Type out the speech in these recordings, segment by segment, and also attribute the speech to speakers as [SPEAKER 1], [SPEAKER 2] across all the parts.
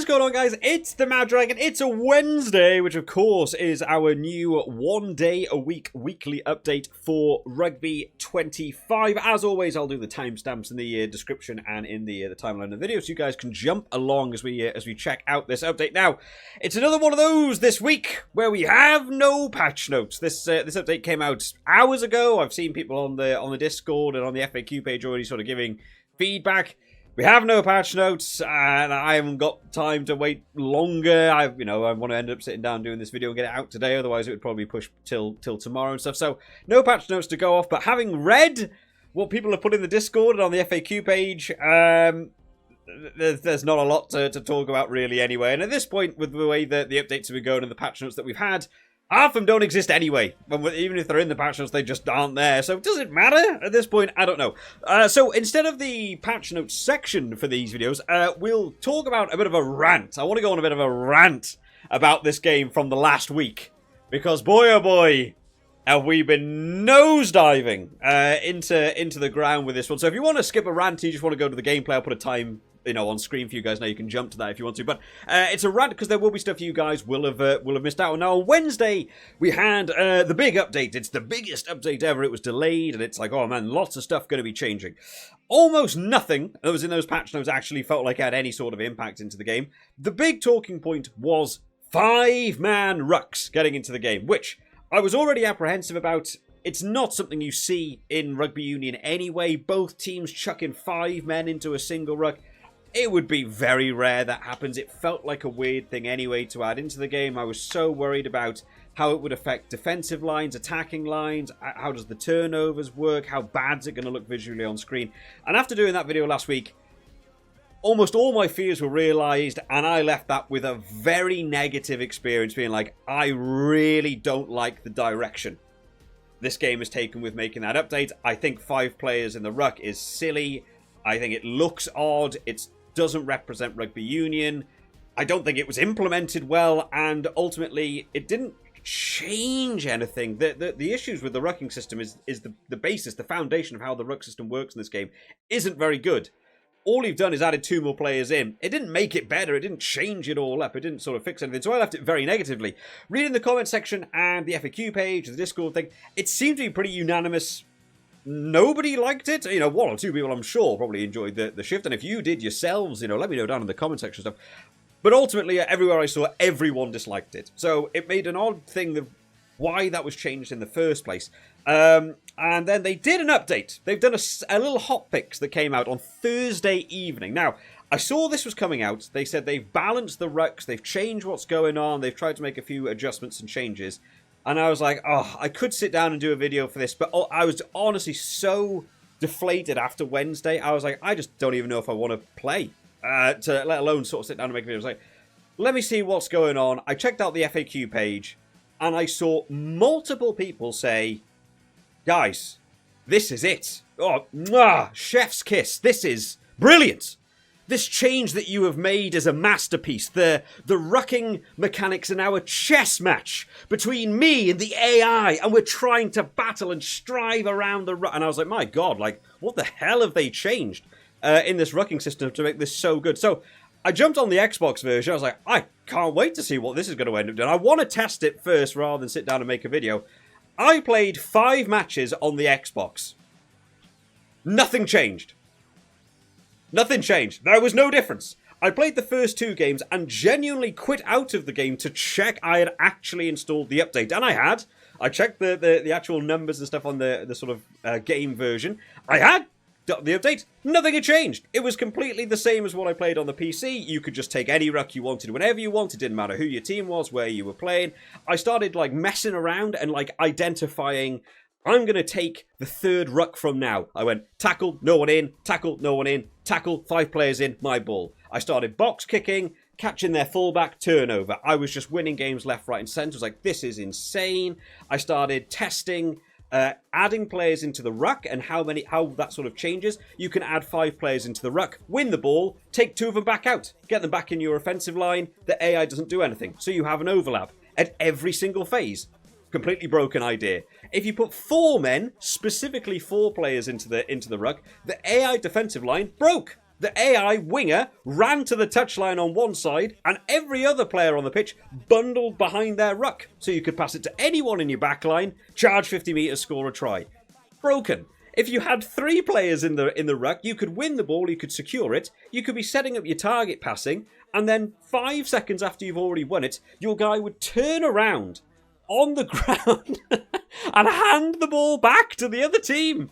[SPEAKER 1] is going on, guys? It's the Mad Dragon. It's a Wednesday, which of course is our new 1 day a week weekly update for Rugby 25. As always, I'll do the timestamps in the description and in the timeline of the video, so you guys can jump along as we check out this update. Now, it's another one of those this week where we have no patch notes. This update came out hours ago. I've seen people on the Discord and on the FAQ page already sort of giving feedback. We have no patch notes, and I haven't got time to wait longer. I want to end up sitting down doing this video and get it out today. Otherwise, it would probably push till tomorrow and stuff. So, no patch notes to go off. But having read what people have put in the Discord and on the FAQ page, there's not a lot to talk about really anyway. And at this point, with the way that the updates have been going and the patch notes that we've had, half of them don't exist anyway. Even if they're in the patch notes, they just aren't there. So does it matter at this point? I don't know. So instead of the patch notes section for these videos, we'll talk about a bit of a rant. I want to go on a bit of a rant about this game from the last week. Because boy oh boy, have we been nosediving into the ground with this one. So if you want to skip a rant, you just want to go to the gameplay, I'll put a time on screen for you guys now. You can jump to that if you want to. But it's a rant because there will be stuff you guys will have missed out on. Now, on Wednesday, we had the big update. It's the biggest update ever. It was delayed, and it's like, oh man, lots of stuff going to be changing. Almost nothing that was in those patch notes actually felt like it had any sort of impact into the game. The big talking point was 5-man rucks getting into the game, which I was already apprehensive about. It's not something you see in Rugby Union anyway. Both teams chucking 5 men into a single ruck. It would be very rare that happens. It felt like a weird thing anyway to add into the game. I was so worried about how it would affect defensive lines, attacking lines, how does the turnovers work, how bad's it going to look visually on screen. And after doing that video last week, almost all my fears were realised, and I left that with a very negative experience, being like, I really don't like the direction this game has taken with making that update. I think 5 players in the ruck is silly. I think it looks odd. It doesn't represent Rugby Union. I don't think it was implemented well, and ultimately it didn't change anything. The issues with the rucking system is the basis, the foundation of how the ruck system works in this game isn't very good. All you've done is added 2 more players in. It didn't make it better. It didn't change it all up. It didn't sort of fix anything. So I left it very negatively. Reading the comment section and the FAQ page, the Discord thing, it seemed to be pretty unanimous. Nobody liked it. 1 or 2 people, I'm sure, probably enjoyed the shift. And if you did yourselves, let me know down in the comment section and stuff. But ultimately, everywhere I saw, everyone disliked it. So it made an odd thing of why that was changed in the first place. And then they did an update. They've done a little hotfix that came out on Thursday evening. Now, I saw this was coming out. They said they've balanced the rucks. They've changed what's going on. They've tried to make a few adjustments and changes. And I was like, oh, I could sit down and do a video for this. But I was honestly so deflated after Wednesday. I was like, I just don't even know if I want to play. To let alone sort of sit down and make a video. I was like, let me see what's going on. I checked out the FAQ page. And I saw multiple people say, guys, this is it. Oh, chef's kiss. This is brilliant. This change that you have made is a masterpiece. The rucking mechanics are now a chess match between me and the AI, and we're trying to battle and strive around the ruck. And I was like, my God, what the hell have they changed in this rucking system to make this so good? So I jumped on the Xbox version. I was like, I can't wait to see what this is going to end up doing. I want to test it first rather than sit down and make a video. I played 5 matches on the Xbox. Nothing changed. Nothing changed. There was no difference. I played the first 2 games and genuinely quit out of the game to check I had actually installed the update. And I had. I checked the actual numbers and stuff on the sort of game version. I had the update. Nothing had changed. It was completely the same as what I played on the PC. You could just take any ruck you wanted whenever you wanted. It didn't matter who your team was, where you were playing. I started messing around and identifying, I'm going to take the 3rd ruck from now. I went, tackle, no one in, tackle, no one in, tackle, 5 players in, my ball. I started box kicking, catching their fullback, turnover. I was just winning games left, right, and centre. I was like, this is insane. I started testing, adding players into the ruck and how that sort of changes. You can add 5 players into the ruck, win the ball, take 2 of them back out, get them back in your offensive line. The AI doesn't do anything. So you have an overlap at every single phase. Completely broken idea. If you put 4 men, specifically 4 players into the ruck, the AI defensive line broke. The AI winger ran to the touchline on one side and every other player on the pitch bundled behind their ruck. So you could pass it to anyone in your back line, charge 50 metres, score a try. Broken. If you had 3 players in the ruck, you could win the ball, you could secure it, you could be setting up your target passing, and then 5 seconds after you've already won it, your guy would turn around on the ground and hand the ball back to the other team.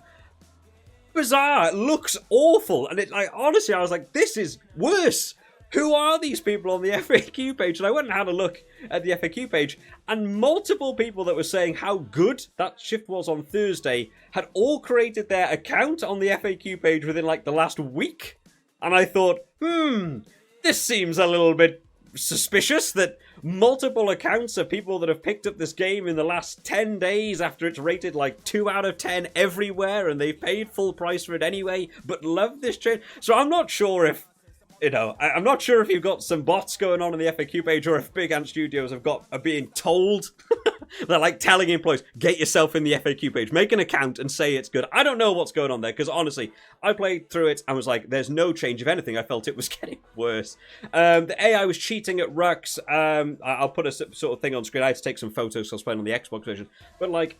[SPEAKER 1] Bizarre. It looks awful. And honestly, I was like, this is worse. Who are these people on the FAQ page? And I went and had a look at the FAQ page, and multiple people that were saying how good that shift was on Thursday had all created their account on the FAQ page within like the last week. And I thought, this seems a little bit suspicious that multiple accounts of people that have picked up this game in the last 10 days after it's rated like 2 out of 10 everywhere and they've paid full price for it anyway, but love this change. So I'm not sure if, I'm not sure if you've got some bots going on the FAQ page or if Big Ant Studios are being told. They're like telling employees, get yourself in the FAQ page, make an account and say it's good. I don't know what's going on there because honestly, I played through it and was like, there's no change. If anything, I felt it was getting worse. The AI was cheating at rucks. I'll put a sort of thing on screen. I had to take some photos so I was playing on the Xbox version. But like,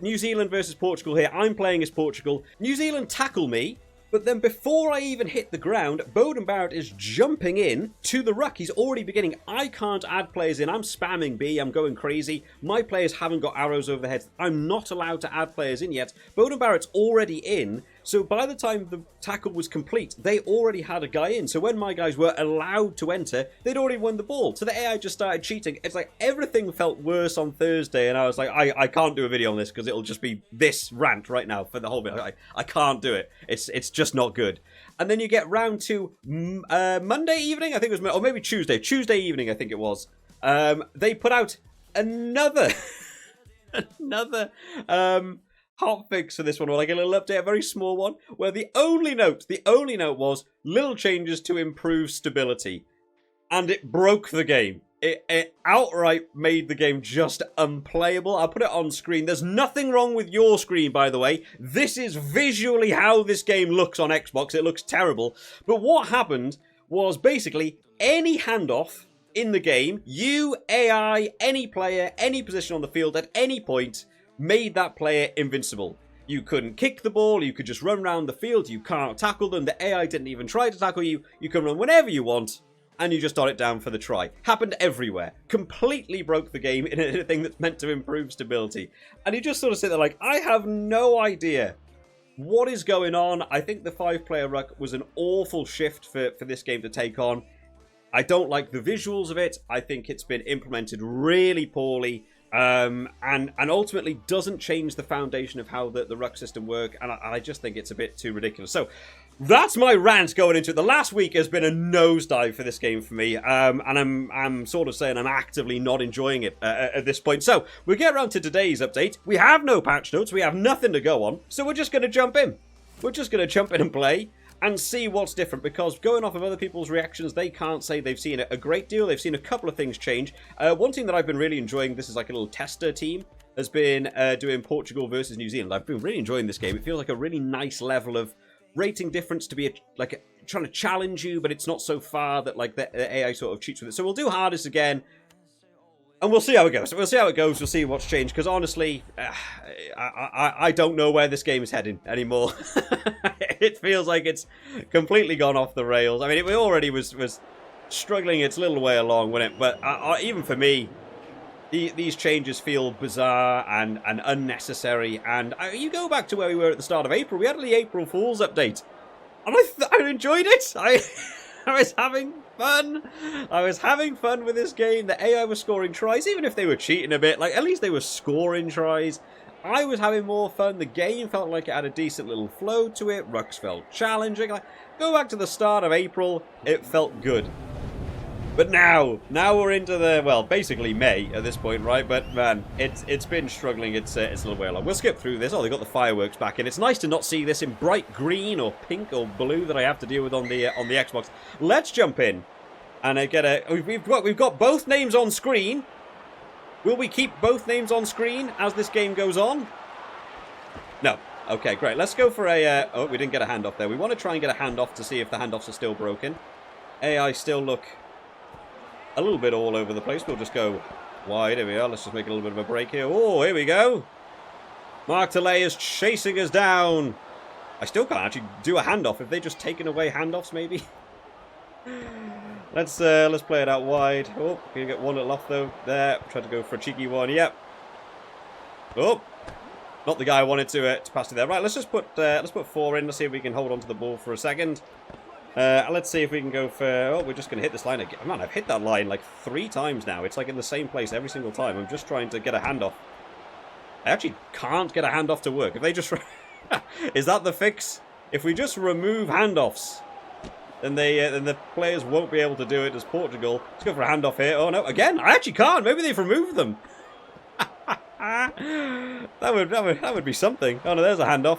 [SPEAKER 1] New Zealand versus Portugal here. I'm playing as Portugal. New Zealand tackle me. But then before I even hit the ground, Bowden Barrett is jumping in to the ruck. He's already beginning. I can't add players in. I'm spamming B. I'm going crazy. My players haven't got arrows over their heads. I'm not allowed to add players in yet. Bowden Barrett's already in. So by the time the tackle was complete, they already had a guy in. So when my guys were allowed to enter, they'd already won the ball. So the AI just started cheating. It's like everything felt worse on Thursday. And I was like, I can't do a video on this because it'll just be this rant right now for the whole video. I can't do it. It's just not good. And then you get round to Monday evening, I think it was, or maybe Tuesday evening, I think it was. They put out another hotfix for this one, or like a little update, a very small one, where the only note was little changes to improve stability, and it broke the game. It outright made the game just unplayable. I'll put it on screen. There's nothing wrong with your screen, by the way. This is visually how this game looks on Xbox. It looks terrible. But what happened was basically any handoff in the game, you, AI, any player, any position on the field at any point, made that player invincible. You couldn't kick the ball, you could just run around the field, you can't tackle them, the AI didn't even try to tackle you, you can run whenever you want, and you just dot it down for the try. Happened everywhere. Completely broke the game in anything that's meant to improve stability. And you just sort of sit there like, I have no idea what is going on. I think the 5-player ruck was an awful shift for this game to take on. I don't like the visuals of it. I think it's been implemented really poorly. And ultimately doesn't change the foundation of how the ruck system work, and I just think it's a bit too ridiculous. So that's my rant going into it. The last week has been a nosedive for this game for me, and I'm sort of saying I'm actively not enjoying it at this point. So we get around to today's update. We have no patch notes, we have nothing to go on, so we're just going to jump in. We're just going to jump in and play and see what's different, because going off of other people's reactions, they can't say they've seen a great deal. They've seen a couple of things change. One thing that I've been really enjoying, this is like a little tester team, has been doing Portugal versus New Zealand. I've been really enjoying this game. It feels like a really nice level of rating difference to be trying to challenge you, but it's not so far that like the AI sort of cheats with it. So we'll do hardest again, and we'll see how it goes. We'll see what's changed, because honestly, I don't know where this game is heading anymore. It feels like it's completely gone off the rails. I mean, it already was struggling its little way along, wasn't it? But even for me, these changes feel bizarre and unnecessary. And you go back to where we were at the start of April. We had the April Fool's update, and I enjoyed it. I was having fun. I was having fun with this game. The AI was scoring tries, even if they were cheating a bit. Like, at least they were scoring tries. I was having more fun. The game felt like it had a decent little flow to it. Rucks felt challenging. Like, go back to the start of April, it felt good. But now we're into basically May at this point, right? But man, it's been struggling. It's a little way along. We'll skip through this. Oh, they got the fireworks back in. It's nice to not see this in bright green or pink or blue that I have to deal with on the Xbox. Let's jump in and get we've got both names on screen. Will we keep both names on screen as this game goes on? No. Okay, great. Let's go for a... oh, we didn't get a handoff there. We want to try and get a handoff to see if the handoffs are still broken. AI still look a little bit all over the place. We'll just go wide. Here we are. Let's just make a little bit of a break here. Oh, here we go. Mark Delay is chasing us down. I still can't actually do a handoff. Have they just taken away handoffs, maybe? Let's play it out wide. Oh, can you get one little off, though? There. Try to go for a cheeky one. Yep. Oh. Not the guy I wanted to pass to there. Right, let's just put 4 in. Let's see if we can hold on to the ball for a second. Let's see if we can go for... oh, we're just going to hit this line again. Man, I've hit that line like 3 times now. It's like in the same place every single time. I'm just trying to get a handoff. I actually can't get a handoff to work. If they just... is that the fix? If we just remove handoffs, then the players won't be able to do it as Portugal. Let's go for a handoff here. Oh, no. Again, I actually can't. Maybe they've removed them. that would be something. Oh, no, there's a handoff.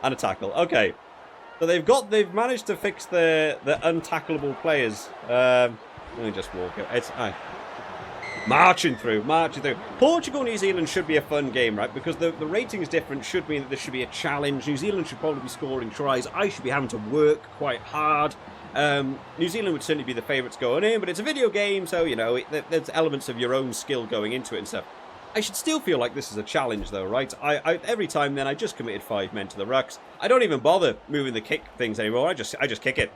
[SPEAKER 1] And a tackle. Okay. So they've managed to fix the untackleable players. Let me just walk it. It's marching through. Portugal, New Zealand should be a fun game, right? Because the rating is different. Should mean that there should be a challenge. New Zealand should probably be scoring tries. I should be having to work quite hard. New Zealand would certainly be the favourites going in, but it's a video game, so you know there's elements of your own skill going into it and stuff. I should still feel like this is a challenge, though, right? I every time then I just committed 5 men to the rucks. I don't even bother moving the kick things anymore. I just kick it.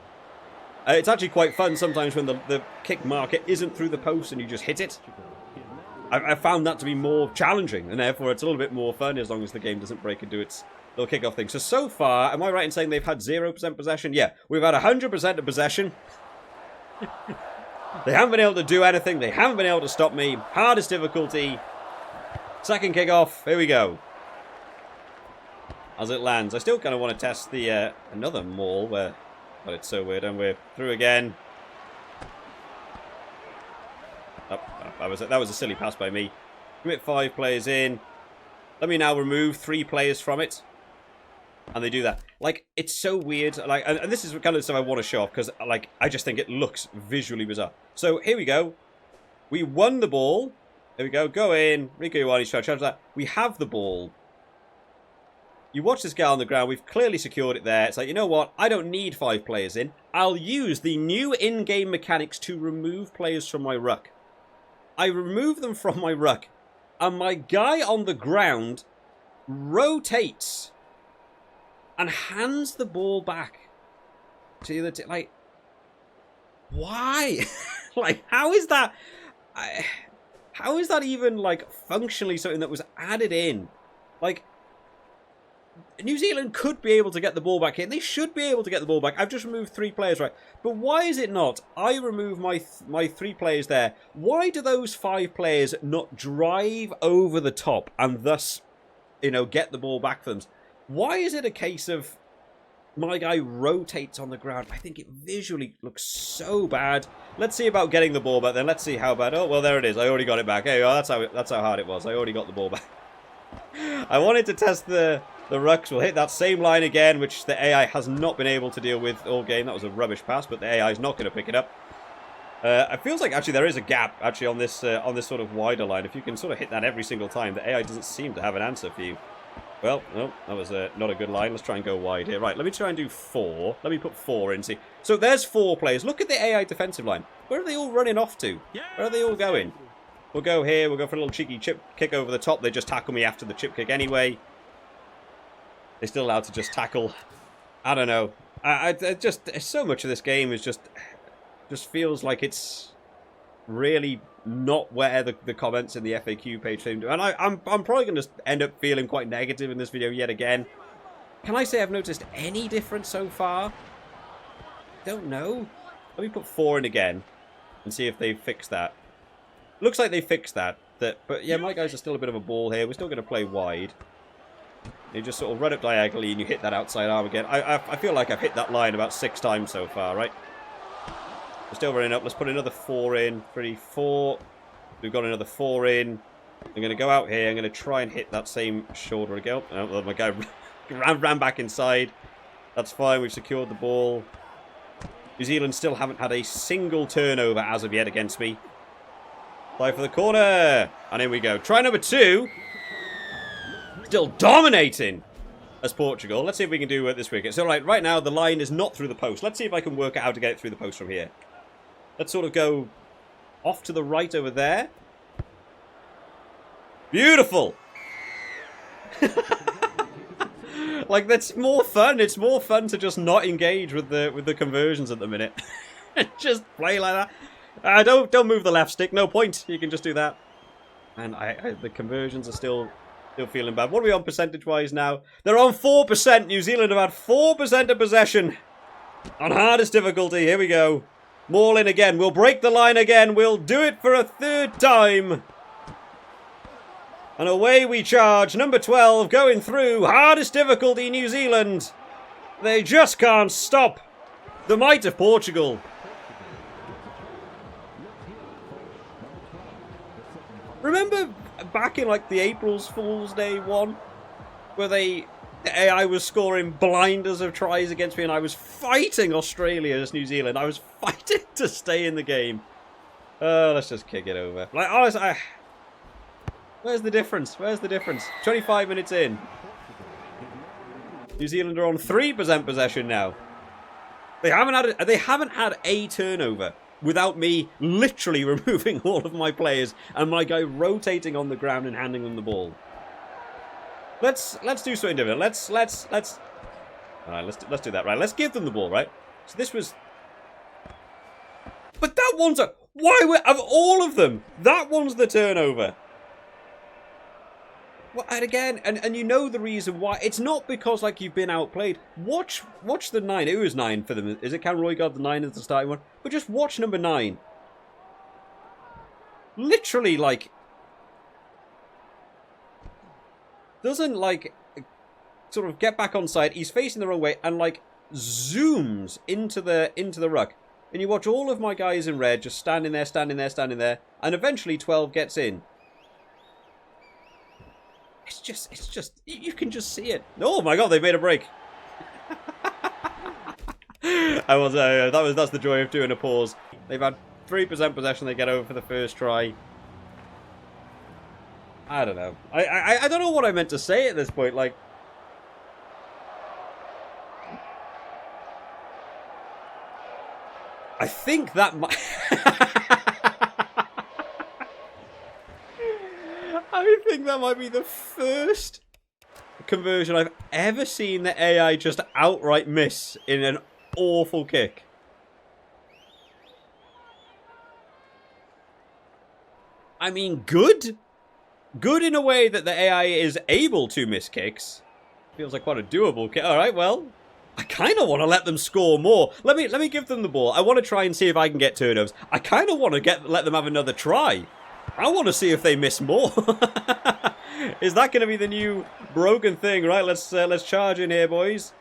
[SPEAKER 1] It's actually quite fun sometimes when the kick marker isn't through the post and you just hit it. I found that to be more challenging, and therefore it's a little bit more fun as long as the game doesn't break into its little kick-off thing. So far, am I right in saying they've had 0% possession? Yeah, we've had 100% of possession. They haven't been able to do anything. They haven't been able to stop me. Hardest difficulty. Second kick-off. Here we go. As it lands. I still kind of want to test the another maul where... but it's so weird, and we're through again. Oh, that was a silly pass by me. Commit 5 players in. Let me now remove 3 players from it. And they do that. Like, it's so weird. Like, and this is the kind of stuff I want to show off, because, like, I just think it looks visually bizarre. So, here we go. We won the ball. Here we go. Go in. Rico Ioane's trying to charge that. We have the ball. You watch this guy on the ground. We've clearly secured it there. It's like, you know what? I don't need 5 players in. I'll use the new in-game mechanics to remove players from my ruck. I remove them from my ruck. And my guy on the ground rotates and hands the ball back to the other like, why? Like, how is that? How is that even, like, functionally something that was added in? Like, New Zealand could be able to get the ball back in. They should be able to get the ball back. I've just removed 3 players, right? But why is it not? I remove my 3 players there. Why do those 5 players not drive over the top and thus, you know, get the ball back for them? Why is it a case of my guy rotates on the ground? I think it visually looks so bad. Let's see about getting the ball back then. Let's see how bad. Oh, well, there it is. I already got it back. Hey, oh, that's how hard it was. I already got the ball back. I wanted to test the rucks. Will hit that same line again, which the AI has not been able to deal with all game. That was a rubbish pass, but the AI is not going to pick it up. It feels like actually there is a gap actually on this sort of wider line. If you can sort of hit that every single time, the AI doesn't seem to have an answer for you. Well, no, that was not a good line. Let's try and go wide here. Right, let me try and do 4. Let me put 4 in. See, so there's 4 players. Look at the AI defensive line. Where are they all running off to? Where are they all going? We'll go here. We'll go for a little cheeky chip kick over the top. They just tackle me after the chip kick anyway. They're still allowed to just tackle. I don't know. I just so much of this game is just feels like it's really not where the comments in the FAQ page seem to. And I'm probably going to end up feeling quite negative in this video yet again. Can I say I've noticed any difference so far? Don't know. Let me put 4 in again and see if they fix that. Looks like they fixed that. But yeah, my guys are still a bit of a ball here. We're still going to play wide. You just sort of run up diagonally and you hit that outside arm again. I feel like I've hit that line about 6 times so far, right? We're still running up. Let's put another 4 in. 3, 4. We've got another 4 in. I'm going to go out here. I'm going to try and hit that same shoulder again. Oh, my guy ran back inside. That's fine. We've secured the ball. New Zealand still haven't had a single turnover as of yet against me. Fly for the corner. And in we go. Try number 2. Still dominating. as Portugal. Let's see if we can do it this weekend. So right now the line is not through the post. Let's see if I can work out how to get it through the post from here. Let's sort of go off to the right over there. Beautiful! Like, that's more fun. It's more fun to just not engage with the conversions at the minute. Just play like that. Don't move the left stick. No point. You can just do that. And the conversions are still feeling bad. What are we on percentage-wise now? They're on 4%. New Zealand have had 4% of possession. On hardest difficulty. Here we go. Maul in again. We'll break the line again. We'll do it for a third time. And away we charge. Number 12 going through. Hardest difficulty, New Zealand. They just can't stop the might of Portugal. Remember back in like the April Fool's Day one? Where the AI was scoring blinders of tries against me and I was fighting Australia as New Zealand. I was fighting to stay in the game. Let's just kick it over. Like, honestly, where's the difference? Where's the difference? 25 minutes in. New Zealand are on 3% possession now. They haven't had a turnover without me literally removing all of my players and my guy rotating on the ground and handing them the ball. Let's do something different. Let's all right, let's do that. Right, let's give them the ball. Right. So this was, but that one's of all of them, that one's the turnover. Well, and again, and you know the reason why. It's not because, like, you've been outplayed. Watch the 9. It was 9 for them. Is it Cam Roygaard, the 9 is the starting one? But just watch number 9. Literally, like, doesn't, like, sort of get back on side. He's facing the wrong way and, like, zooms into the ruck. And you watch all of my guys in red just standing there, and eventually 12 gets in. It's just, you can just see it. Oh my god, they've made a break. That's the joy of doing a pause. They've had 3% possession, they get over for the first try. I don't know. I don't know what I meant to say at this point, like. I think that might... I think that might be the first conversion I've ever seen the AI just outright miss in an awful kick. I mean, good? Good in a way that the AI is able to miss kicks. Feels like quite a doable kick. Alright, well, I kind of want to let them score more. Let me give them the ball. I want to try and see if I can get turnovers. I kind of want to let them have another try. I want to see if they miss more. Is that going to be the new broken thing? Right, let's charge in here, boys.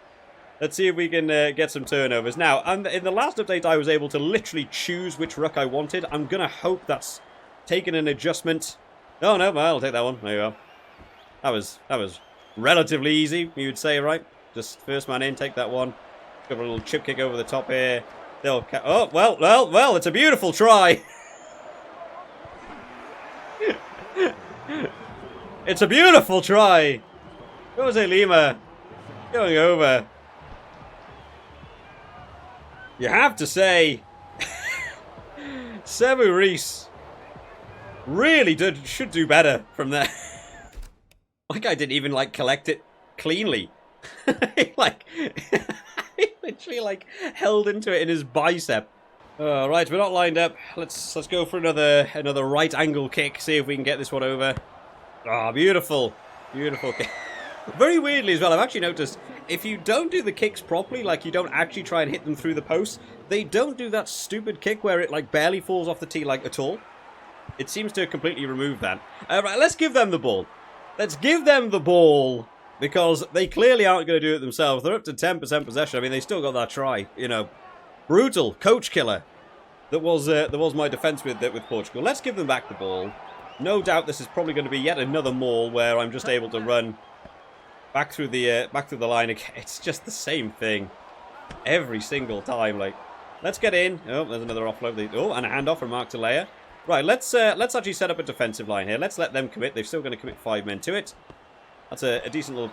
[SPEAKER 1] Let's see if we can get some turnovers. Now, in the last update, I was able to literally choose which ruck I wanted. I'm going to hope that's taken an adjustment. Oh, no, well, I'll take that one. There you go. That was relatively easy, you would say, right? Just first man in, take that one. Give a little chip kick over the top here. They'll oh, well, it's a beautiful try. It's a beautiful try. Jose Lima going over. You have to say, Sevu Reece really should do better from there. My guy didn't even like collect it cleanly. he literally like held into it in his bicep. Right, we're not lined up. Let's go for another right angle kick. See if we can get this one over. Ah, beautiful, beautiful kick. Very weirdly as well, I've actually noticed if you don't do the kicks properly, like you don't actually try and hit them through the post, they don't do that stupid kick where it like barely falls off the tee like at all. It seems to completely remove that. Right, let's give them the ball. Let's give them the ball because they clearly aren't going to do it themselves. They're up to 10% possession. I mean, they still got that try. You know, brutal coach killer. That was my defence with Portugal. Let's give them back the ball. No doubt this is probably going to be yet another maul where I'm just able to run back through the line again. It's just the same thing every single time. Like, let's get in. Oh, there's another offload. Oh, and a handoff from Mark Talea. Right, let's actually set up a defensive line here. Let's let them commit. They're still going to commit 5 men to it. That's a decent little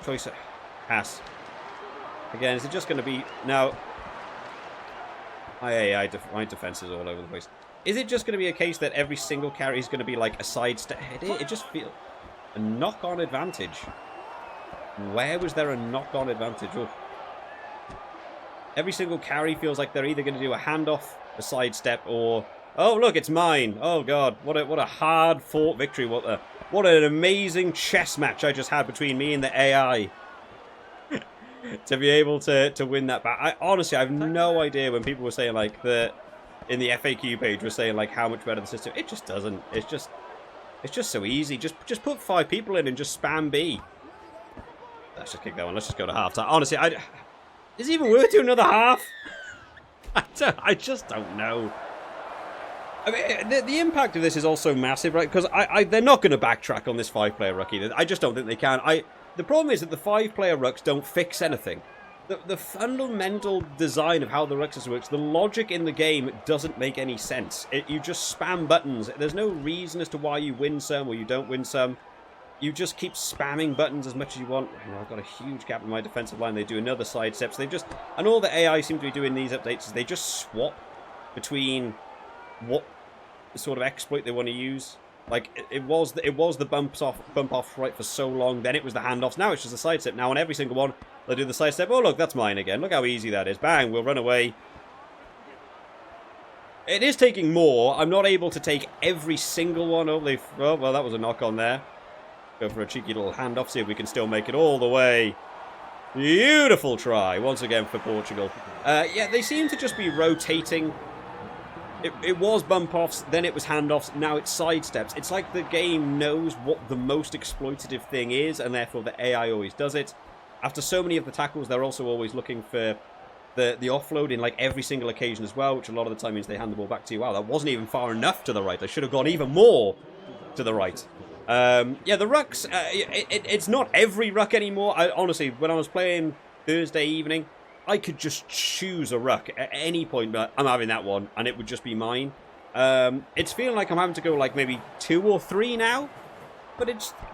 [SPEAKER 1] choice. Pass. Again, is it just going to be... Now, my defense is all over the place. Is it just going to be a case that every single carry is going to be like a sidestep? It just feels... A knock-on advantage. Where was there a knock-on advantage? Oh. Every single carry feels like they're either going to do a handoff, a sidestep, or... Oh, look, it's mine. Oh, God. What a hard-fought victory. What an amazing chess match I just had between me and the AI. To be able to win that back. Honestly, I have no idea when people were saying, like, in the FAQ page, were saying, like, how much better the system... It just doesn't. It's just so easy. Just put 5 people in and just spam B. Let's just kick that one. Let's just go to half-time. Honestly, is it even worth doing another half? I just don't know. I mean, the impact of this is also massive, right? Because they're not going to backtrack on this 5-player ruck either. I just don't think they can. The problem is that the 5-player rucks don't fix anything. The fundamental design of how the ruck system works, the logic in the game doesn't make any sense. You just spam buttons. There's no reason as to why you win some or you don't win some. You just keep spamming buttons as much as you want. I've got a huge gap in my defensive line. They do another sidestep. So and all the AI seem to be doing these updates is they just swap between what sort of exploit they want to use. Like it was the bump off right for so long. Then it was the handoffs. Now it's just a sidestep. Now on every single one they'll do the sidestep. Oh look, that's mine again. Look how easy that is. Bang, we'll run away. It is taking more. I'm not able to take every single one. Oh well, that was a knock on there. Go for a cheeky little handoff. See if we can still make it all the way. Beautiful try once again for Portugal. Yeah, they seem to just be rotating. It was bump-offs, then it was handoffs, now it's sidesteps. It's like the game knows what the most exploitative thing is, and therefore the AI always does it. After so many of the tackles, they're also always looking for the offload in like every single occasion as well, which a lot of the time means they hand the ball back to you. Wow, that wasn't even far enough to the right. They should have gone even more to the right. Yeah, the rucks, it's not every ruck anymore. Honestly, when I was playing Thursday evening, I could just choose a ruck at any point, but I'm having that one, and it would just be mine. It's feeling like I'm having to go like maybe 2 or 3 now, but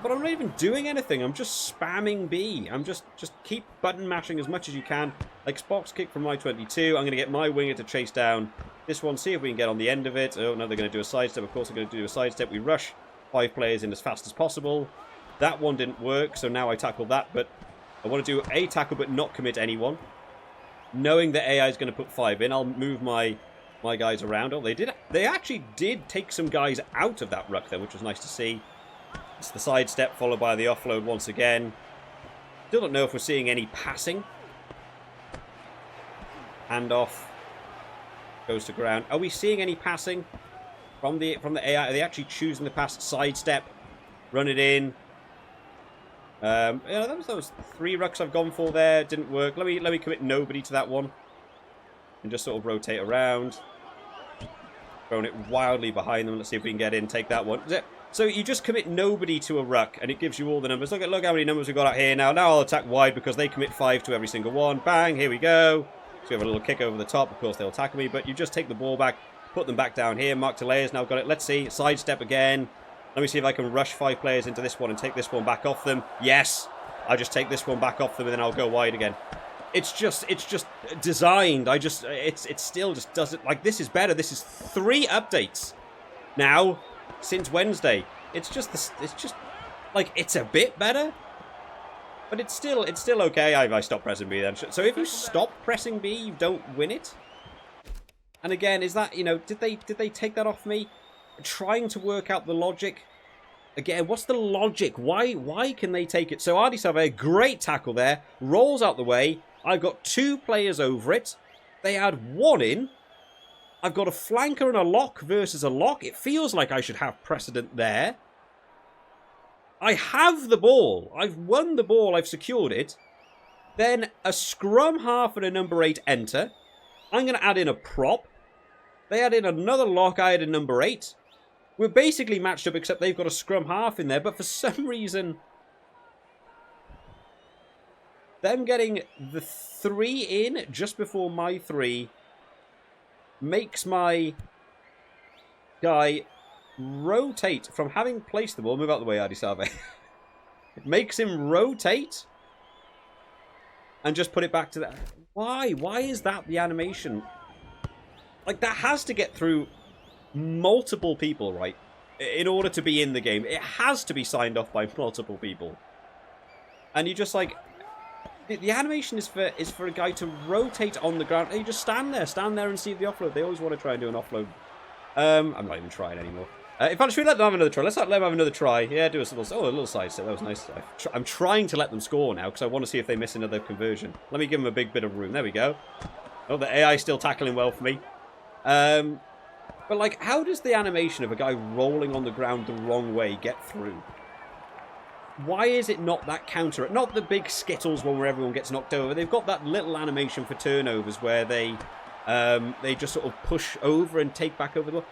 [SPEAKER 1] I'm not even doing anything. I'm just spamming B. I'm just keep button mashing as much as you can. Like box kick from my 22. I'm going to get my winger to chase down this one, see if we can get on the end of it. Oh no, they're going to do a sidestep. Of course, they're going to do a sidestep. We rush 5 players in as fast as possible. That one didn't work, so now I tackle that, but I want to do a tackle but not commit anyone. Knowing that AI is going to put 5 in, I'll move my guys around. Oh, they actually did take some guys out of that ruck there, which was nice to see. It's the sidestep followed by the offload once again. Still don't know if we're seeing any passing. Handoff goes to ground. Are we seeing any passing from the AI? Are they actually choosing the pass? Sidestep, run it in. Yeah, that was 3 rucks I've gone for there. Didn't work. Let me commit nobody to that one, and just sort of rotate around, throwing it wildly behind them. Let's see if we can get in. Take that one. So you just commit nobody to a ruck, and it gives you all the numbers. Look how many numbers we've got out here now. Now I'll attack wide because they commit 5 to every single one. Bang! Here we go. So we have a little kick over the top. Of course they'll tackle me, but you just take the ball back, put them back down here. Mark Talea's now got it. Let's see. Sidestep again. Let me see if I can rush 5 players into this one and take this one back off them. Yes! I'll just take this one back off them and then I'll go wide again. It's just designed. It still just doesn't... Like, this is better. This is 3 updates now since Wednesday. It's just like, it's a bit better, but it's still okay. I stopped pressing B then. So if you stop pressing B, you don't win it. And again, is that, did they take that off me? Trying to work out the logic. Again, what's the logic? Why can they take it? So Ardi Salve, great tackle there. Rolls out the way. I've got 2 players over it. They add 1 in. I've got a flanker and a lock versus a lock. It feels like I should have precedent there. I have the ball. I've won the ball. I've secured it. Then a scrum half and a number 8 enter. I'm going to add in a prop. They add in another lock. I add in number 8. We're basically matched up, except they've got a scrum half in there. But for some reason, them getting the 3 in just before my 3 makes my guy rotate from having placed the ball. Move out the way, Ardi Salve. It makes him rotate and just put it back to that. Why? Why is that the animation? Like, that has to get through multiple people, right? In order to be in the game. It has to be signed off by multiple people. And you just, like... The animation is for a guy to rotate on the ground. And you just stand there and see the offload. They always want to try and do an offload. I'm not even trying anymore. In fact, should we let them have another try? Let's let them have another try. Yeah, do a little side step. That was nice. I'm trying to let them score now because I want to see if they miss another conversion. Let me give them a big bit of room. There we go. Oh, the AI's still tackling well for me. But, like, how does the animation of a guy rolling on the ground the wrong way get through? Why is it not that counter? Not the big Skittles one where everyone gets knocked over. They've got that little animation for turnovers where they just sort of push over and take back over the ball.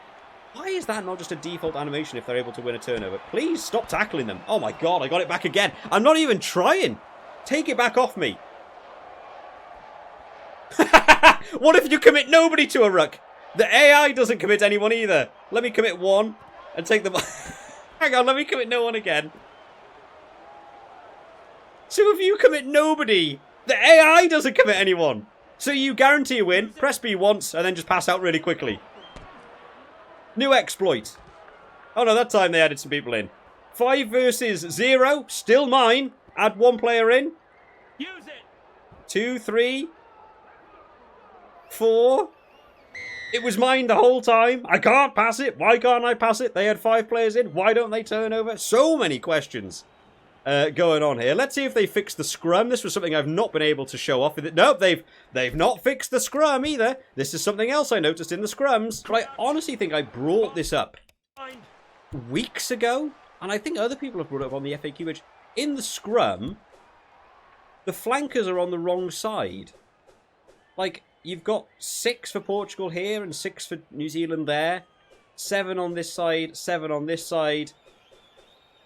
[SPEAKER 1] Why is that not just a default animation if they're able to win a turnover? Please stop tackling them. Oh my god, I got it back again. I'm not even trying. Take it back off me. What if you commit nobody to a ruck? The AI doesn't commit anyone either. Let me commit one and take them. Hang on, let me commit no one again. So if you commit nobody, the AI doesn't commit anyone. So you guarantee a win, press B once, and then just pass out really quickly. New exploit. Oh no, that time they added some people in. 5 versus 0, still mine. Add 1 player in. Use it. 2, 3, 4. It was mine the whole time. I can't pass it. Why can't I pass it? They had 5 players in. Why don't they turn over? So many questions going on here. Let's see if they fix the scrum. This was something I've not been able to show off. Nope, they've not fixed the scrum either. This is something else I noticed in the scrums. But I honestly think I brought this up weeks ago. And I think other people have brought it up on the FAQ, which in the scrum, the flankers are on the wrong side. Like, you've got 6 for Portugal here and 6 for New Zealand there. 7 on this side, 7 on this side.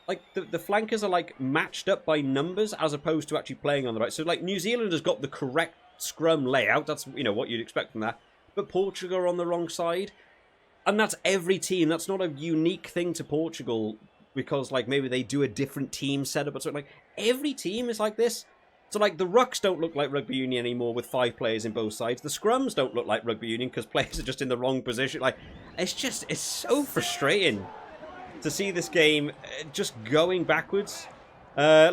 [SPEAKER 1] Like, the flankers are, like, matched up by numbers as opposed to actually playing on the right. So, like, New Zealand has got the correct scrum layout. That's, you know, what you'd expect from that. But Portugal are on the wrong side. And that's every team. That's not a unique thing to Portugal because, like, maybe they do a different team setup or something. Like, every team is like this. So, like, the rucks don't look like rugby union anymore with 5 players in both sides. The scrums don't look like rugby union because players are just in the wrong position. Like, it's so frustrating to see this game just going backwards. I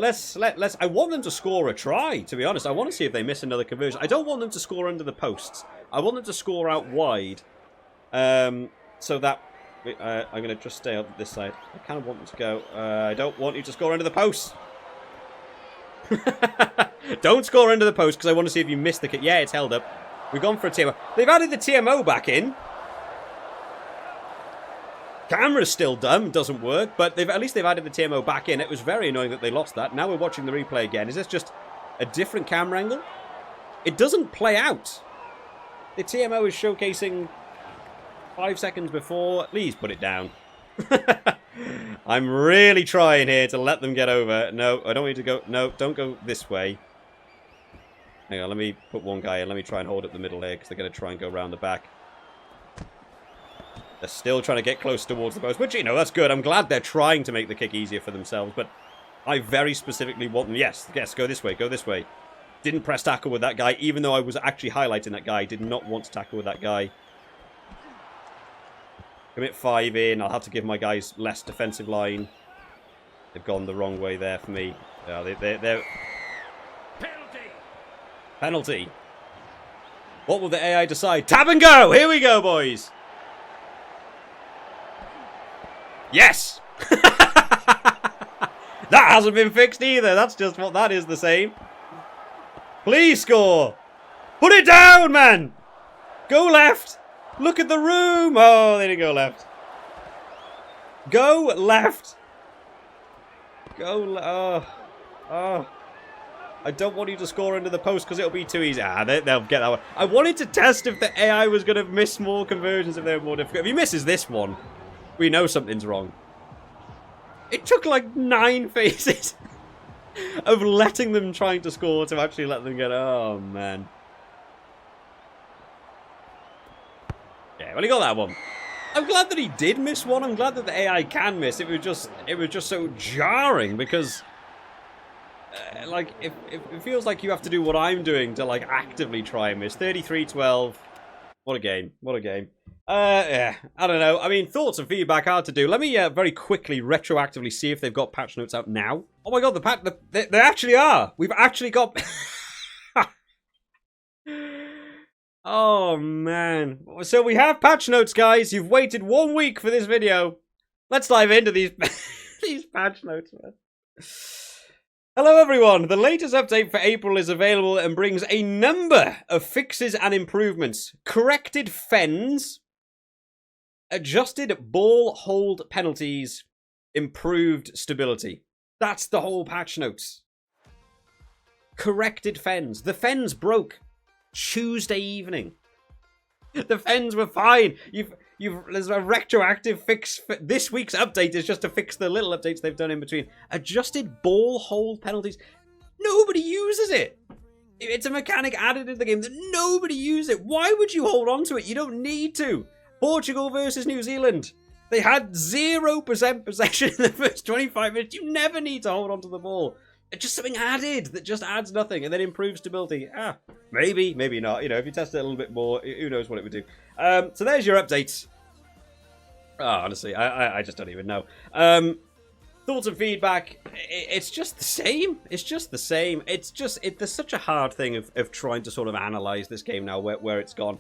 [SPEAKER 1] want them to score a try, to be honest. I want to see if they miss another conversion. I don't want them to score under the posts. I want them to score out wide. So that... I'm going to just stay on this side. I kind of want them to go... I don't want you to score under the posts. Don't score under the post because I want to see if you miss the kick. Yeah, it's held up. We've gone for a TMO. They've added the TMO back in. Camera's still dumb, doesn't work, but at least they've added the TMO back in. It was very annoying that they lost that. Now we're watching the replay again. Is this just a different camera angle? It doesn't play out. The TMO is showcasing 5 seconds before. Please put it down. I'm really trying here to let them get over. No, I don't want you to go. No, don't go this way. Hang on, let me put one guy in. Let me try and hold up the middle here because they're going to try and go around the back. They're still trying to get close towards the post, which, you know, that's good. I'm glad they're trying to make the kick easier for themselves, but I very specifically want them. Yes, go this way, go this way. Didn't press tackle with that guy, even though I was actually highlighting that guy. Did not want to tackle with that guy. Commit 5 in. I'll have to give my guys less defensive line. They've gone the wrong way there for me. Yeah, they're... Penalty! Penalty. What will the AI decide? Tab and go! Here we go, boys! Yes! That hasn't been fixed either. That's just what that is the same. Please score! Put it down, man! Go left! Look at the room! Oh, they didn't go left. Go left! Go oh. I don't want you to score under the post because it'll be too easy. They'll get that one. I wanted to test if the AI was going to miss more conversions if they were more difficult. If he misses this one, we know something's wrong. It took like 9 phases of letting them trying to score to actually let them get... Oh, man. Yeah, well, he got that one. I'm glad that he did miss one. I'm glad that the AI can miss. It was just so jarring because like, it feels like you have to do what I'm doing to, like, actively try and miss. 33-12. What a game. What a game. Yeah, I don't know. I mean, thoughts and feedback hard to do. Let me very quickly retroactively see if they've got patch notes out now. Oh my god, they actually are. We've actually got... Oh, man. So we have patch notes, guys. You've waited 1 week for this video. Let's dive into these, these patch notes, man. Hello, everyone. The latest update for April is available and brings a number of fixes and improvements. Corrected fens, adjusted ball hold penalties, improved stability. That's the whole patch notes. Corrected fens. The fens broke Tuesday evening. The fens were fine. There's a retroactive fix. This week's update is just to fix the little updates they've done in between. Adjusted ball hold penalties. Nobody uses it. It's a mechanic added into the game that nobody uses it. Why would you hold on to it? You don't need to. Portugal versus New Zealand. They had 0% possession in the first 25 minutes. You never need to hold on to the ball. It's just something added that just adds nothing and then improves stability. Maybe, maybe not. You know, if you test it a little bit more, who knows what it would do. So there's your updates. Honestly, I just don't even know. Thoughts and feedback. It's just the same. It's just the same. There's such a hard thing of trying to sort of analyze this game now, where it's gone.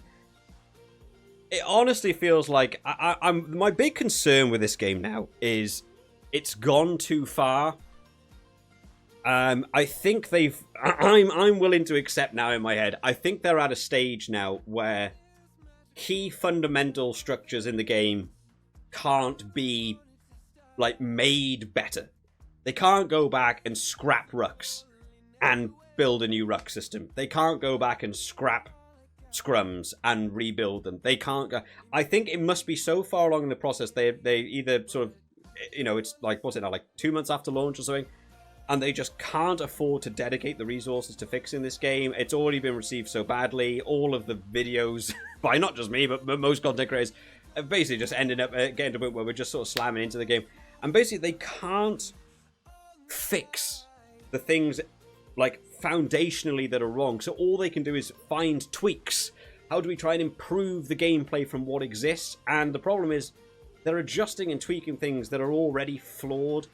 [SPEAKER 1] It honestly feels like my big concern with this game now is it's gone too far. I think I'm willing to accept now in my head. I think they're at a stage now where key fundamental structures in the game can't be, like, made better. They can't go back and scrap rucks and build a new ruck system. They can't go back and scrap scrums and rebuild them. They can't go... I think it must be so far along in the process they either sort of, you know, it's like, what's it now, like 2 months after launch or something, and they just can't afford to dedicate the resources to fixing this game. It's already been received so badly. All of the videos, by not just me, but most content creators, have basically just ended up getting to a point where we're just sort of slamming into the game. And basically, they can't fix the things, like, foundationally that are wrong. So all they can do is find tweaks. How do we try and improve the gameplay from what exists? And the problem is, they're adjusting and tweaking things that are already flawed.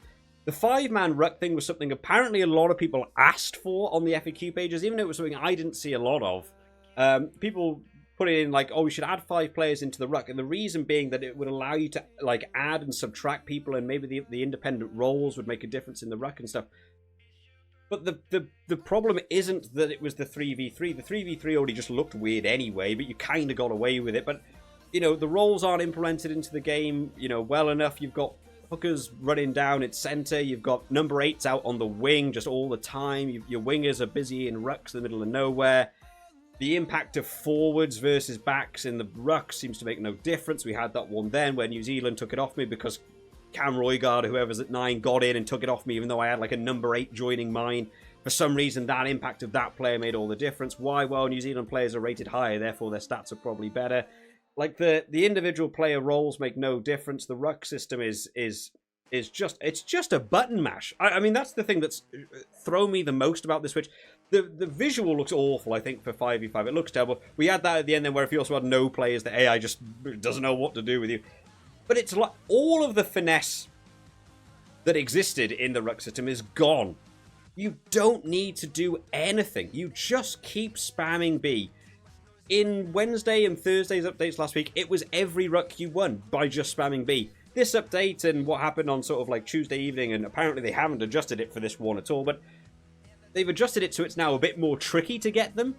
[SPEAKER 1] The 5-man ruck thing was something apparently a lot of people asked for on the FAQ pages, even though it was something I didn't see a lot of. People put in, like, oh, we should add 5 players into the ruck, and the reason being that it would allow you to, like, add and subtract people, and maybe the independent roles would make a difference in the ruck and stuff. But the problem isn't that it was the 3v3. The 3v3 already just looked weird anyway, but you kind of got away with it. But, you know, the roles aren't implemented into the game, you know, well enough. You've got hookers running down its center. You've got number 8s out on the wing just all the time. Your wingers are busy in rucks in the middle of nowhere. The impact of forwards versus backs in the ruck seems to make no difference. We had that one then where New Zealand took it off me because Cam Roygard or whoever's at 9 got in and took it off me, even though I had like a number 8 joining mine. For some reason, that impact of that player made all the difference. Why? Well, New Zealand players are rated higher, therefore their stats are probably better. Like, the individual player roles make no difference. The ruck system is just a button mash. I mean, that's the thing that's thrown me the most about this Switch. The visual looks awful, I think, for 5v5. It looks terrible. We had that at the end then where if you also had no players, the AI just doesn't know what to do with you. But it's like all of the finesse that existed in the ruck system is gone. You don't need to do anything. You just keep spamming B. In Wednesday and Thursday's updates last week, it was every ruck you won by just spamming B. This update and what happened on sort of like Tuesday evening, and apparently they haven't adjusted it for this one at all, but they've adjusted it so it's now a bit more tricky to get them.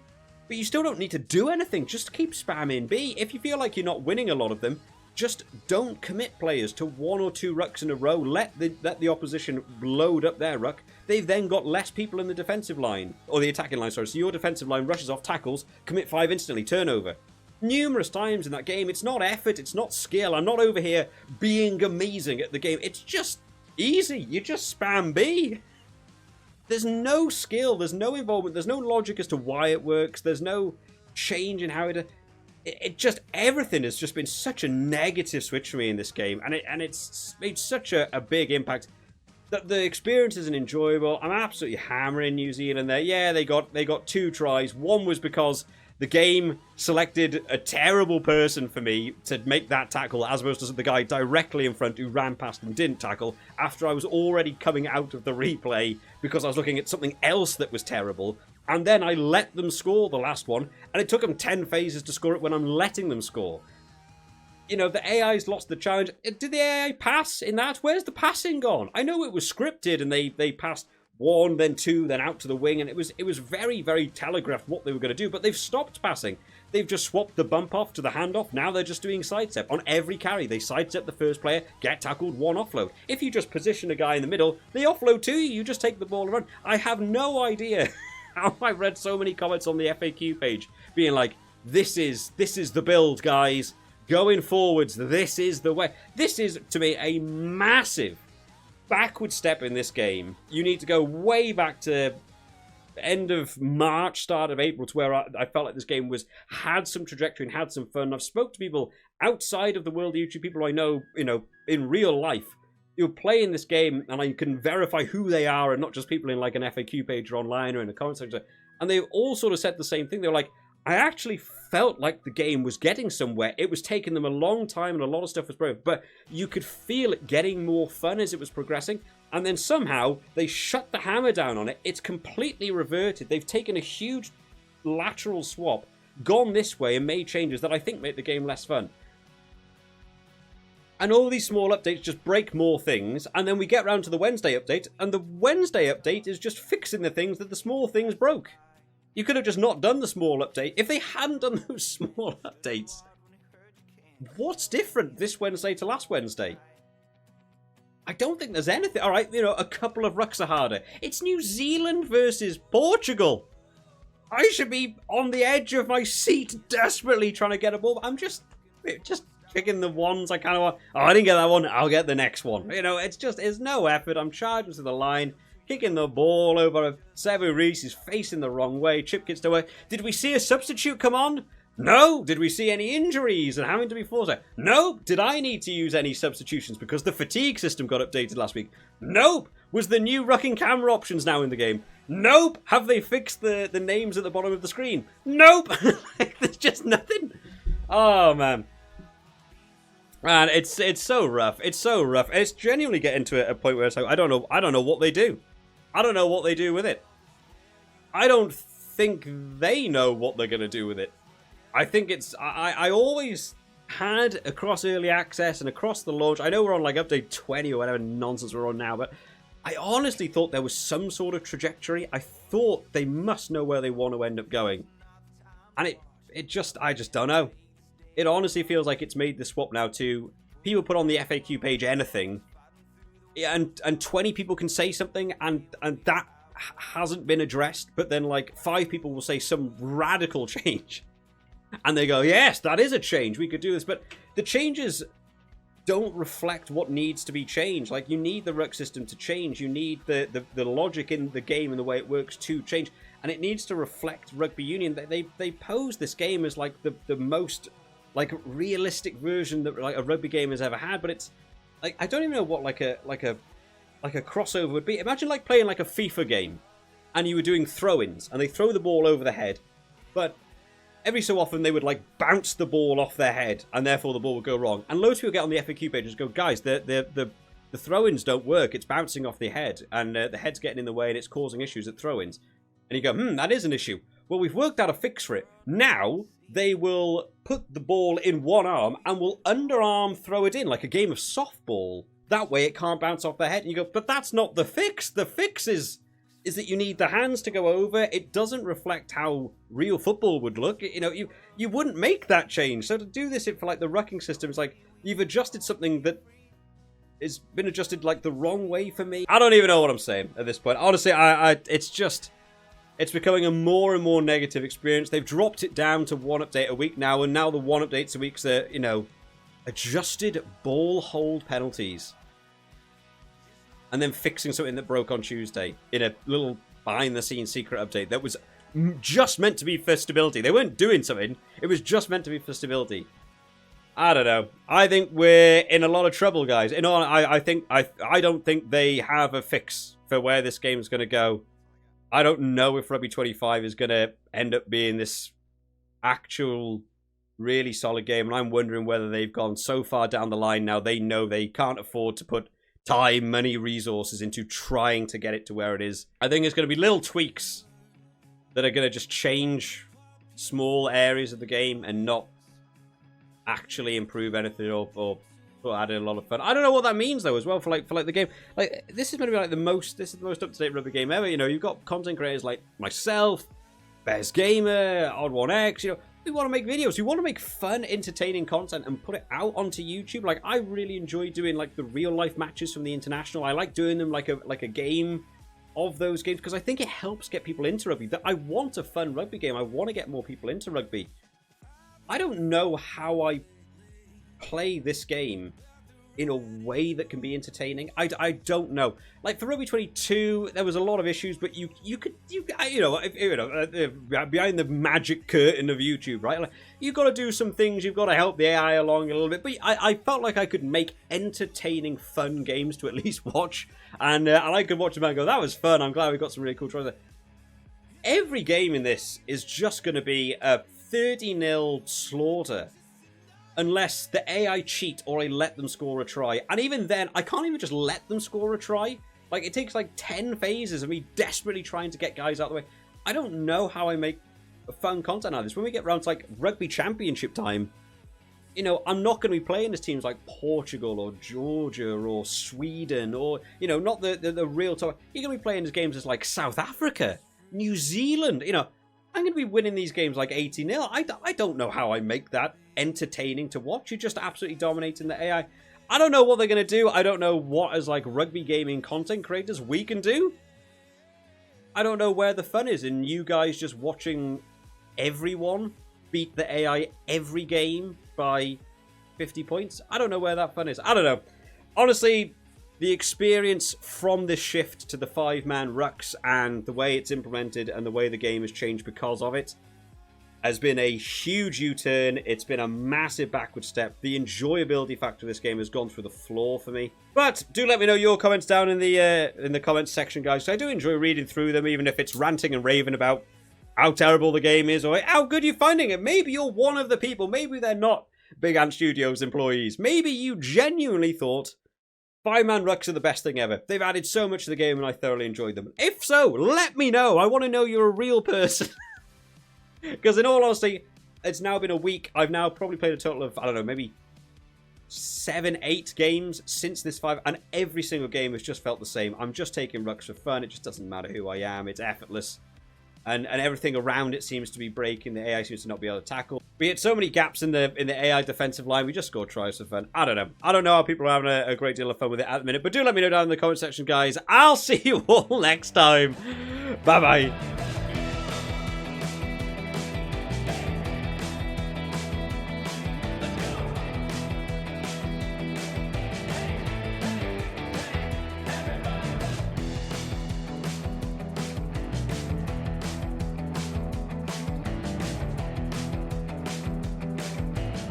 [SPEAKER 1] But you still don't need to do anything. Just keep spamming B. If you feel like you're not winning a lot of them, just don't commit players to 1 or 2 rucks in a row. Let the opposition load up their ruck. They've then got less people in the defensive line, or the attacking line, sorry. So your defensive line rushes off, tackles, commit 5 instantly, turnover. Numerous times in that game. It's not effort, it's not skill. I'm not over here being amazing at the game. It's just easy. You just spam B. There's no skill, there's no involvement, there's no logic as to why it works, there's no change in how it just, everything has just been such a negative switch for me in this game, and it's made such a big impact. the experience isn't enjoyable. I'm absolutely hammering New Zealand there. Yeah, they got 2 tries. One was because the game selected a terrible person for me to make that tackle, as opposed to the guy directly in front who ran past and didn't tackle, after I was already coming out of the replay because I was looking at something else that was terrible. And then I let them score the last one, and it took them 10 phases to score it when I'm letting them score. You know, the AI's lost the challenge. Did the AI pass in that? Where's the passing gone? I know it was scripted, and they passed 1, then 2, then out to the wing, and it was very, very telegraphed what they were going to do, but they've stopped passing. They've just swapped the bump off to the handoff. Now they're just doing sidestep. On every carry, they sidestep the first player, get tackled, 1 offload. If you just position a guy in the middle, they offload to you. You just take the ball and run. I have no idea how I read so many comments on the FAQ page being like, this is the build, guys. Going forwards, this is the way. This is, to me, a massive backward step in this game. You need to go way back to end of March, start of April, to where I felt like this game had some trajectory and had some fun. I've spoke to people outside of the world of YouTube, people I know, in real life, who are playing this game, and I can verify who they are, and not just people in like an FAQ page or online or in a comment section. And they've all sort of said the same thing. They were like, I actually felt like the game was getting somewhere. It was taking them a long time and a lot of stuff was broken, but you could feel it getting more fun as it was progressing. And then somehow they shut the hammer down on it. It's completely reverted. They've taken a huge lateral swap, gone this way and made changes that I think make the game less fun. And all these small updates just break more things, and then we get round to the Wednesday update, and the Wednesday update is just fixing the things that the small things broke. You could have just not done the small update. If they hadn't done those small updates, what's different this Wednesday to last Wednesday? I don't think there's anything. All right, a couple of rucks are harder. It's New Zealand versus Portugal. I should be on the edge of my seat desperately trying to get a ball. I'm just picking the ones I kind of want. Oh, I didn't get that one. I'll get the next one. It's no effort. I'm charging to the line. Kicking the ball over. Sevu Reece is facing the wrong way. Chip gets to work. Did we see a substitute come on? No. Did we see any injuries and having to be forced out? No. Did I need to use any substitutions because the fatigue system got updated last week? Nope. Was the new rucking camera options now in the game? Nope. Have they fixed the names at the bottom of the screen? Nope. There's just nothing. Oh, man. Man, it's so rough. It's so rough. It's genuinely getting to a point where it's like, I don't know what they do. I don't know what they do with it. I don't think they know what they're going to do with it. I think I always had across early access and across the launch. I know we're on like update 20 or whatever nonsense we're on now, but I honestly thought there was some sort of trajectory. I thought they must know where they want to end up going. And I just don't know. It honestly feels like it's made the swap now to people put on the FAQ page anything, and 20 people can say something, and that hasn't been addressed, but then like 5 people will say some radical change. And they go, yes, that is a change. We could do this. But the changes don't reflect what needs to be changed. Like, you need the ruck system to change. You need the logic in the game and the way it works to change. And it needs to reflect rugby union. They pose this game as like the most like realistic version that like a rugby game has ever had. But it's like, I don't even know what like a crossover would be. Imagine like playing like a FIFA game and you were doing throw-ins and they throw the ball over the head, but every so often they would like bounce the ball off their head and therefore the ball would go wrong. And loads of people get on the FAQ page and go, guys, the throw-ins don't work. It's bouncing off the head and the head's getting in the way and it's causing issues at throw-ins. And you go, that is an issue. Well, we've worked out a fix for it. Now they will put the ball in one arm and will underarm throw it in like a game of softball. That way it can't bounce off their head. And you go, but that's not the fix. The fix is that you need the hands to go over. It doesn't reflect how real football would look. You wouldn't make that change. So to do this for like the rucking system, it's like you've adjusted something that has been adjusted like the wrong way for me. I don't even know what I'm saying at this point. Honestly, it's becoming a more and more negative experience. They've dropped it down to one update a week now, and now the one update a week's adjusted ball hold penalties. And then fixing something that broke on Tuesday in a little behind-the-scenes secret update that was just meant to be for stability. They weren't doing something. It was just meant to be for stability. I don't know. I think we're in a lot of trouble, guys. I don't think they have a fix for where this game's going to go. I don't know if Rugby 25 is going to end up being this actual really solid game, and I'm wondering whether they've gone so far down the line now they know they can't afford to put time, money, resources into trying to get it to where it is. I think it's going to be little tweaks that are going to just change small areas of the game and not actually improve anything or add in a lot of fun. I don't know what that means though as well for like the game. Like this is going to be like the most up-to-date Rugby game ever. You know, you've got content creators like myself, Best Gamer, Odd One X. You know, we want to make videos. We want to make fun, entertaining content and put it out onto YouTube. Like I really enjoy doing like the real life matches from the international. I like doing them like a game of those games because I think it helps get people into rugby. I want a fun rugby game. I want to get more people into rugby. I don't know how I play this game in a way that can be entertaining. I don't know. Like for Rugby 22, there was a lot of issues, but you know behind the magic curtain of YouTube, right? Like, you've got to do some things. You've got to help the AI along a little bit. But I felt like I could make entertaining, fun games to at least watch, and I could watch them and go, "That was fun. I'm glad we got some really cool tries there." Every game in this is just going to be a 30-0 slaughter unless the AI cheat or I let them score a try. And even then, I can't even just let them score a try. Like, it takes like 10 phases of me desperately trying to get guys out of the way. I don't know how I make fun content out of this. When we get around to like Rugby Championship time, you know, I'm not going to be playing as teams like Portugal or Georgia or Sweden or, you know, not the real top. You're going to be playing as games as like South Africa, New Zealand, you know. I'm going to be winning these games like 80-0. I don't know how I make that entertaining to watch. You're just absolutely dominating the AI. I don't know what they're going to do. I don't know what, as like rugby gaming content creators, we can do. I don't know where the fun is in you guys just watching everyone beat the AI every game by 50 points. I don't know where that fun is. I don't know. Honestly, the experience from this shift to the 5-man rucks and the way it's implemented and the way the game has changed because of it has been a huge U-turn. It's been a massive backward step. The enjoyability factor of this game has gone through the floor for me. But do let me know your comments down in the comments section, guys. So I do enjoy reading through them, even if it's ranting and raving about how terrible the game is or how good you're finding it. Maybe you're one of the people. Maybe they're not Big Ant Studios employees. Maybe you genuinely thought 5-man rucks are the best thing ever. They've added so much to the game and I thoroughly enjoyed them. If so, let me know. I want to know you're a real person. Because in all honesty, it's now been a week. I've now probably played a total of, I don't know, maybe 7, 8 games since this 5. And every single game has just felt the same. I'm just taking rucks for fun. It just doesn't matter who I am. It's effortless. And everything around it seems to be breaking. The AI seems to not be able to tackle. Be it so many gaps in the AI defensive line, we just score tries for fun. I don't know. I don't know how people are having a great deal of fun with it at the minute. But do let me know down in the comment section, guys. I'll see you all next time. Bye-bye.